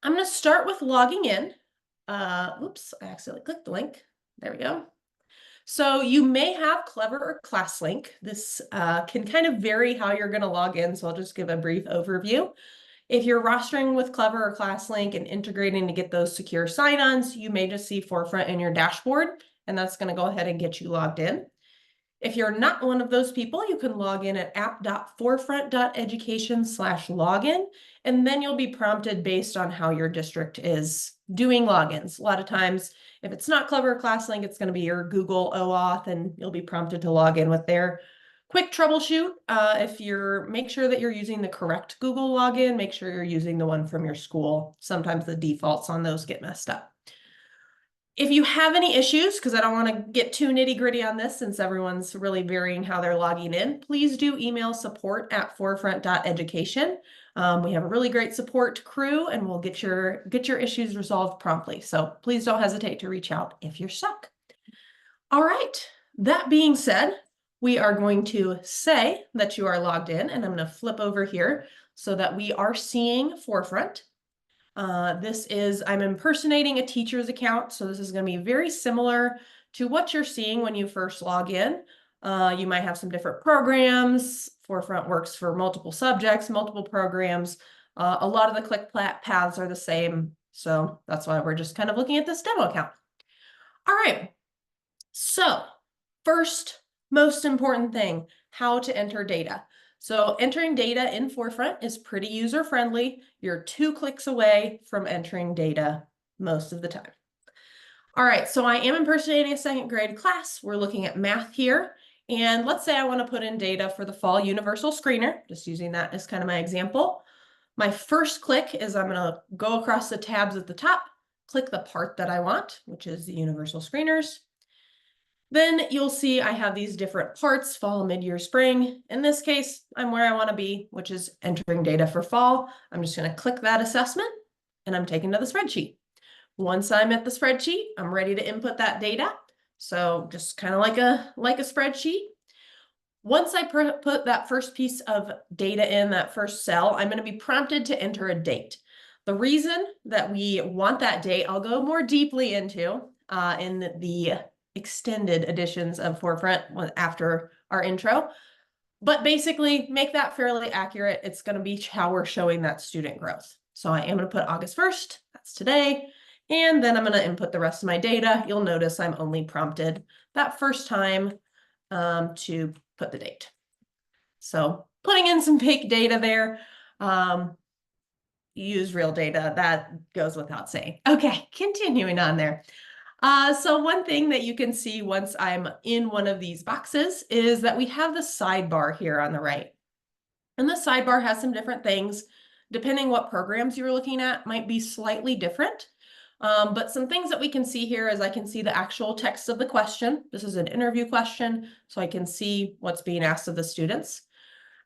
I'm going to start with logging in. Oops, I accidentally clicked the link. There we go. So you may have Clever or ClassLink. This can kind of vary how you're going to log in, so I'll just give a brief overview. If you're rostering with Clever or ClassLink and integrating to get those secure sign-ons, you may just see Forefront in your dashboard, and that's going to go ahead and get you logged in. If you're not one of those people, you can log in at app.forefront.education/login, and then you'll be prompted based on how your district is doing logins. A lot of times, if it's not Clever or ClassLink, it's going to be your Google OAuth, and you'll be prompted to log in with their quick troubleshoot. Make sure that you're using the correct Google login, make sure you're using the one from your school. Sometimes the defaults on those get messed up. If you have any issues, because I don't want to get too nitty-gritty on this since everyone's really varying how they're logging in, please do email support@forefront.education. We have a really great support crew and we'll get your issues resolved promptly. So please don't hesitate to reach out if you're stuck. All right, that being said, we are going to say that you are logged in, and I'm going to flip over here so that we are seeing Forefront. I'm impersonating a teacher's account, so this is going to be very similar to what you're seeing when you first log in. You might have some different programs. Forefront works for multiple subjects, multiple programs. A lot of the click paths are the same, so that's why we're just kind of looking at this demo account. All right, so first, most important thing, how to enter data. So entering data in Forefront is pretty user-friendly. You're 2 clicks away from entering data most of the time. All right, so I am impersonating a 2nd grade class. We're looking at math here. And let's say I want to put in data for the Fall Universal Screener, just using that as kind of my example. My first click is I'm going to go across the tabs at the top, click the part that I want, which is the Universal Screeners. Then you'll see I have these different parts, fall, mid-year, spring. In this case, I'm where I want to be, which is entering data for fall. I'm just going to click that assessment and I'm taken to the spreadsheet. Once I'm at the spreadsheet, I'm ready to input that data. So just kind of like a spreadsheet. Once I put that first piece of data in that first cell, I'm going to be prompted to enter a date. The reason that we want that date, I'll go more deeply into in the extended editions of Forefront after our intro. But basically, make that fairly accurate. It's going to be how we're showing that student growth. So I am going to put August 1st, that's today. And then I'm going to input the rest of my data. You'll notice I'm only prompted that first time to put the date. So putting in some fake data there. Use real data, that goes without saying. Okay, continuing on there. So one thing that you can see once I'm in one of these boxes is that we have the sidebar here on the right. And the sidebar has some different things. Depending what programs you're looking at might be slightly different. But some things that we can see here is I can see the actual text of the question. This is an interview question, so I can see what's being asked of the students.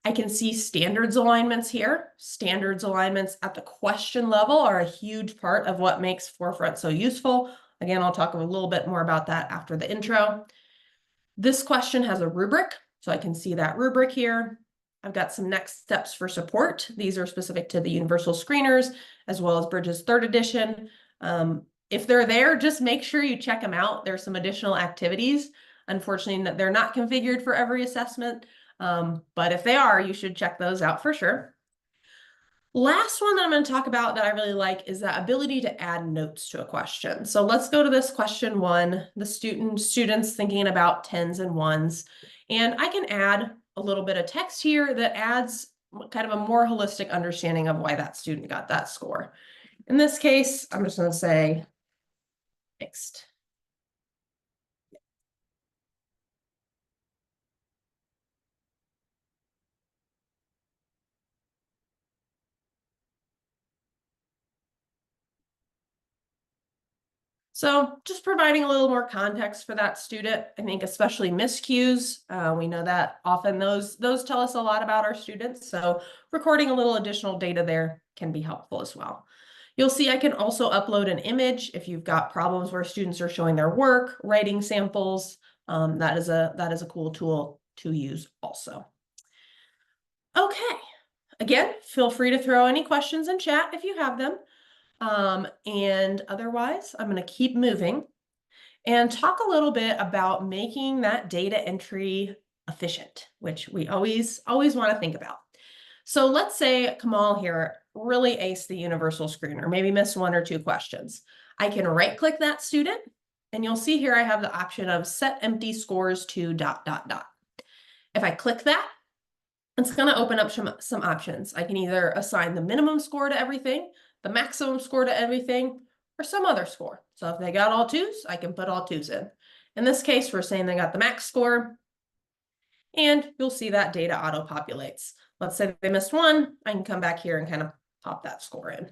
I can see standards alignments here. Standards alignments at the question level are a huge part of what makes Forefront so useful. Again, I'll talk a little bit more about that after the intro. This question has a rubric, so I can see that rubric here. I've got some next steps for support. These are specific to the Universal Screeners, as well as Bridges 3rd edition. If they're there, just make sure you check them out. There's some additional activities. Unfortunately, they're not configured for every assessment, but if they are, you should check those out for sure. Last one that I'm going to talk about that I really like is that ability to add notes to a question. So let's go to this question 1, the students thinking about 10s and 1s. And I can add a little bit of text here that adds kind of a more holistic understanding of why that student got that score. In this case, I'm just going to say mixed. So just providing a little more context for that student, I think especially miscues, we know that often those tell us a lot about our students. So recording a little additional data there can be helpful as well. You'll see I can also upload an image if you've got problems where students are showing their work, writing samples. That is a cool tool to use also. Okay, again, feel free to throw any questions in chat if you have them. And otherwise, I'm going to keep moving and talk a little bit about making that data entry efficient, which we always want to think about. So let's say Kamal here really aced the universal screener, maybe missed 1 or 2 questions. I can right click that student, and you'll see here I have the option of set empty scores to ... If I click that, it's going to open up some options. I can either assign the minimum score to everything, the maximum score to everything, or some other score. So if they got all 2s, I can put all 2s in. In this case, we're saying they got the max score, and you'll see that data auto-populates. Let's say they missed 1, I can come back here and kind of pop that score in.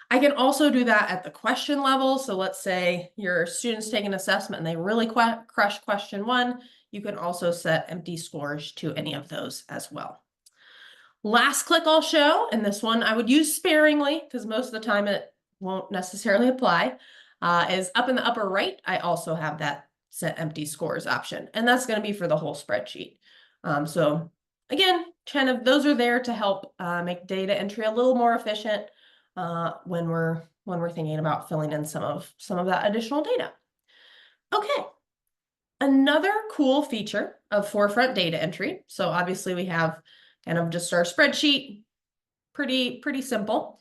I can also do that at the question level. So let's say your students take an assessment and they really crush question 1. You can also set empty scores to any of those as well. Last click I'll show, and this one I would use sparingly because most of the time it won't necessarily apply, is up in the upper right. I also have that set empty scores option, and that's going to be for the whole spreadsheet. So again, kind of those are there to help make data entry a little more efficient when we're thinking about filling in some of that additional data. Okay. Another cool feature of Forefront data entry. So obviously we have kind of just our spreadsheet, pretty simple.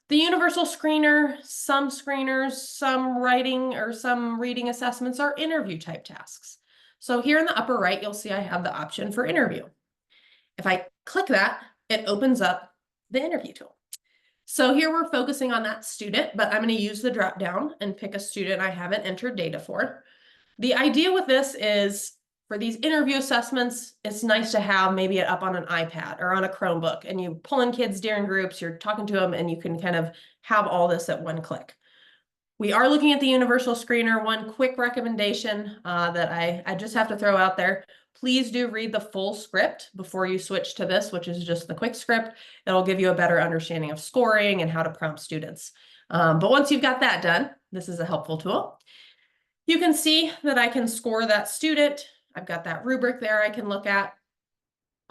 The universal screener, some screeners, some writing or some reading assessments are interview type tasks. So here in the upper right, you'll see I have the option for interview. If I click that, it opens up the interview tool. So here we're focusing on that student, but I'm going to use the drop down and pick a student I haven't entered data for. The idea with this is for these interview assessments, it's nice to have maybe it up on an iPad or on a Chromebook, and you pull in kids during groups, you're talking to them, and you can kind of have all this at one click. We are looking at the universal screener. One quick recommendation that I just have to throw out there. Please do read the full script before you switch to this, which is just the quick script. It'll give you a better understanding of scoring and how to prompt students. But once you've got that done, this is a helpful tool. You can see that I can score that student. I've got that rubric there I can look at.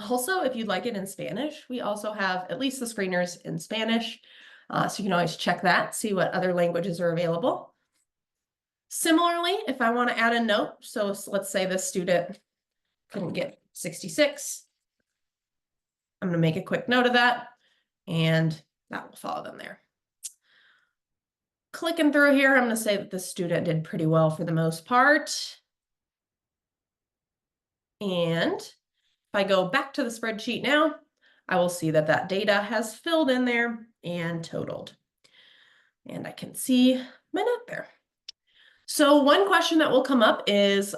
Also, if you'd like it in Spanish, we also have at least the screeners in Spanish. So you can always check that, see what other languages are available. Similarly, if I want to add a note, so let's say this student couldn't get 66. I'm going to make a quick note of that, and that will follow them there. Clicking through here, I'm going to say that this student did pretty well for the most part. And if I go back to the spreadsheet now, I will see that that data has filled in there and totaled. And I can see my note there. So one question that will come up is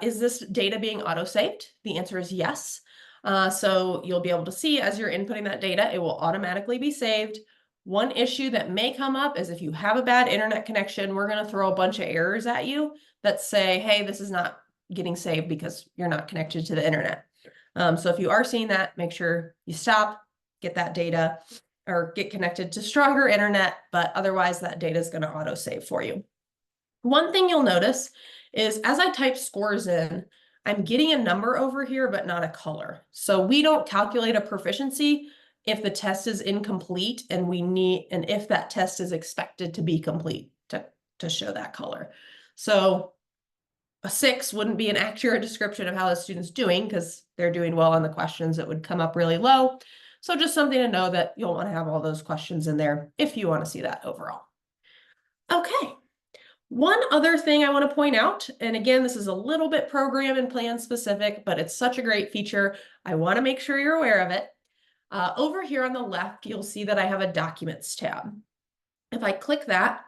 this data being auto-saved? The answer is yes. So you'll be able to see as you're inputting that data, it will automatically be saved. One issue that may come up is if you have a bad internet connection, we're going to throw a bunch of errors at you that say, hey, this is not getting saved because you're not connected to the internet. So if you are seeing that, make sure you stop, get that data, or get connected to stronger internet, but otherwise that data is going to auto-save for you. One thing you'll notice is as I type scores in, I'm getting a number over here, but not a color. So we don't calculate a proficiency if the test is incomplete and if that test is expected to be complete to show that color. So a 6 wouldn't be an accurate description of how the student's doing because they're doing well on the questions. It would come up really low. So just something to know that you'll want to have all those questions in there if you want to see that overall. Okay. One other thing I want to point out, and again, this is a little bit program and plan specific, but it's such a great feature. I want to make sure you're aware of it. Over here on the left, you'll see that I have a Documents tab. If I click that,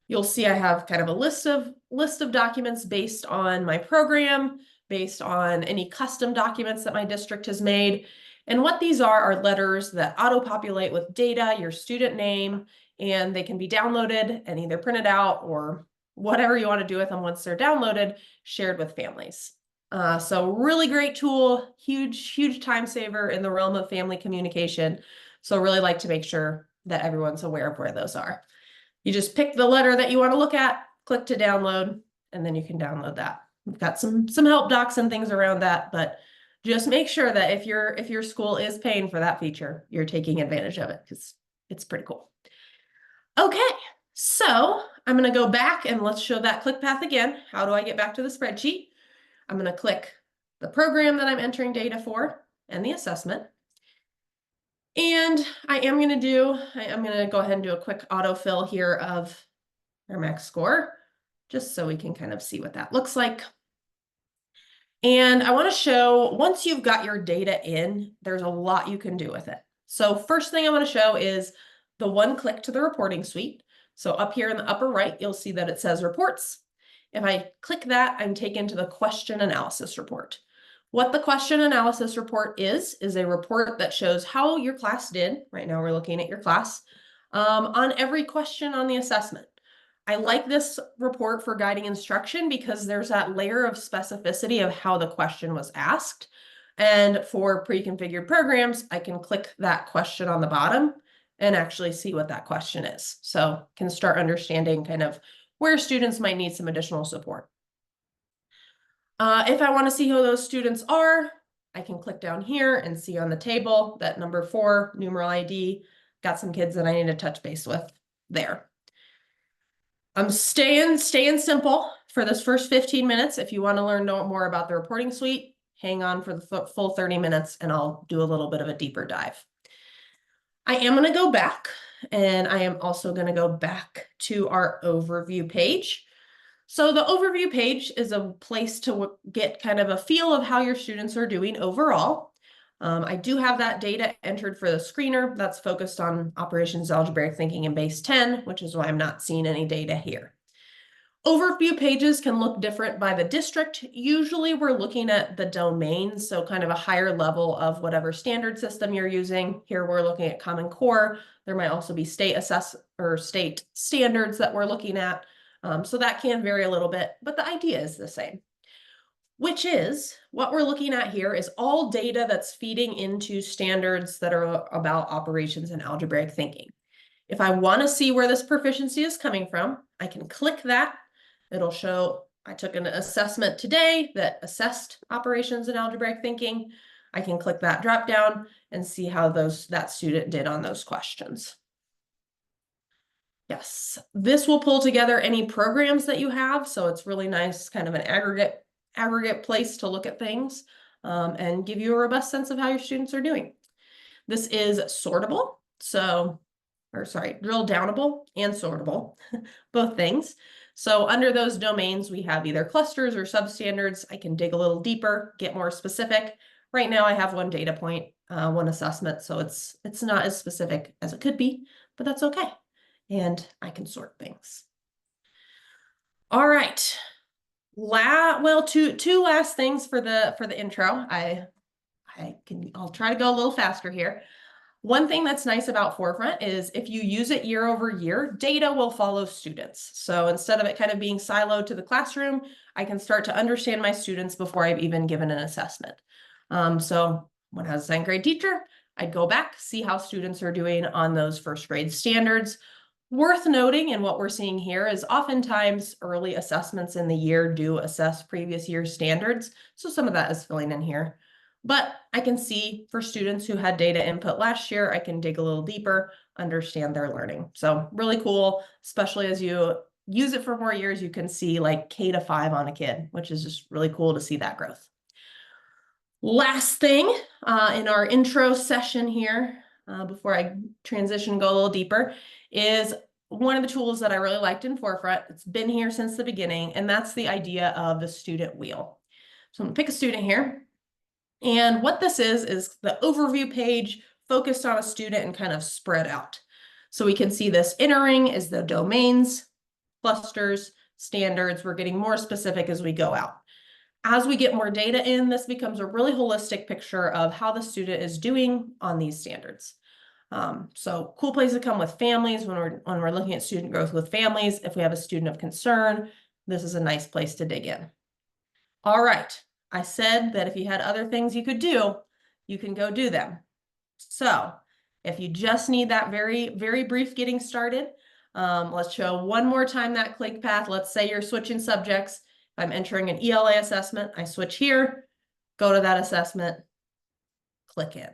you'll see I have kind of a list of documents based on my program, based on any custom documents that my district has made. And what these are letters that auto-populate with data, your student name, and they can be downloaded and either printed out or whatever you want to do with them once they're downloaded, shared with families. So really great tool, huge time saver in the realm of family communication. So really like to make sure that everyone's aware of where those are. You just pick the letter that you want to look at, click to download, and then you can download that. We've got some help docs and things around that, but just make sure that if your school is paying for that feature, you're taking advantage of it because it's pretty cool. Okay, so I'm going to go back and let's show that click path again. How do I get back to the spreadsheet? I'm going to click the program that I'm entering data for and the assessment. And I'm going to go ahead and do a quick autofill here of our max score, just so we can kind of see what that looks like. And I want to show, once you've got your data in, there's a lot you can do with it. So first thing I want to show is the one click to the reporting suite. So up here in the upper right, you'll see that it says reports. If I click that, I'm taken to the question analysis report. What the question analysis report is a report that shows how your class did. Right now we're looking at your class on every question on the assessment. I like this report for guiding instruction because there's that layer of specificity of how the question was asked. And for pre-configured programs, I can click that question on the bottom and actually see what that question is. So can start understanding kind of where students might need some additional support. If I want to see who those students are, I can click down here and see on the table that number 4, numeral ID, got some kids that I need to touch base with there. I'm staying simple for this first 15 minutes. If you want to learn more about the reporting suite, hang on for the full 30 minutes and I'll do a little bit of a deeper dive. I am going to go back, and I am also going to go back to our overview page. So the overview page is a place to get kind of a feel of how your students are doing overall. I do have that data entered for the screener that's focused on operations, algebraic thinking, and base 10, which is why I'm not seeing any data here. Overview pages can look different by the district. Usually we're looking at the domain, so kind of a higher level of whatever standard system you're using. Here we're looking at Common Core. There might also be state standards that we're looking at. So that can vary a little bit, but the idea is the same. Which is what we're looking at here is all data that's feeding into standards that are about operations and algebraic thinking. If I want to see where this proficiency is coming from, I can click that. It'll show I took an assessment today that assessed operations and algebraic thinking. I can click that drop down and see how that student did on those questions. Yes, this will pull together any programs that you have, so it's really nice, kind of an aggregate place to look at things and give you a robust sense of how your students are doing. This is sortable, drill downable and sortable, both things. So under those domains, we have either clusters or substandards. I can dig a little deeper, get more specific. Right now I have one data point, one assessment, so it's not as specific as it could be, but that's okay. And I can sort things. All right. Two last things for the intro. I'll try to go a little faster here. One thing that's nice about Forefront is if you use it year over year, data will follow students. So instead of it kind of being siloed to the classroom, I can start to understand my students before I've even given an assessment. So when I was a 2nd grade teacher, I'd go back, see how students are doing on those 1st grade standards. Worth noting, and what we're seeing here is oftentimes early assessments in the year do assess previous year's standards. So some of that is filling in here. But I can see for students who had data input last year, I can dig a little deeper, understand their learning. So really cool, especially as you use it for more years, you can see like K to 5 on a kid, which is just really cool to see that growth. Last thing in our intro session here, before I transition, go a little deeper, is one of the tools that I really liked in Forefront. It's been here since the beginning, and that's the idea of the student wheel. So I'm gonna pick a student here. And what this is the overview page focused on a student and kind of spread out. So we can see this entering is the domains, clusters, standards. We're getting more specific as we go out. As we get more data in, this becomes a really holistic picture of how the student is doing on these standards. So cool place to come with families when we're looking at student growth with families. If we have a student of concern, this is a nice place to dig in. All right, I said that if you had other things you could do, you can go do them. So if you just need that very, very brief getting started, let's show one more time that click path. Let's say you're switching subjects. If I'm entering an ELA assessment, I switch here, go to that assessment, click in.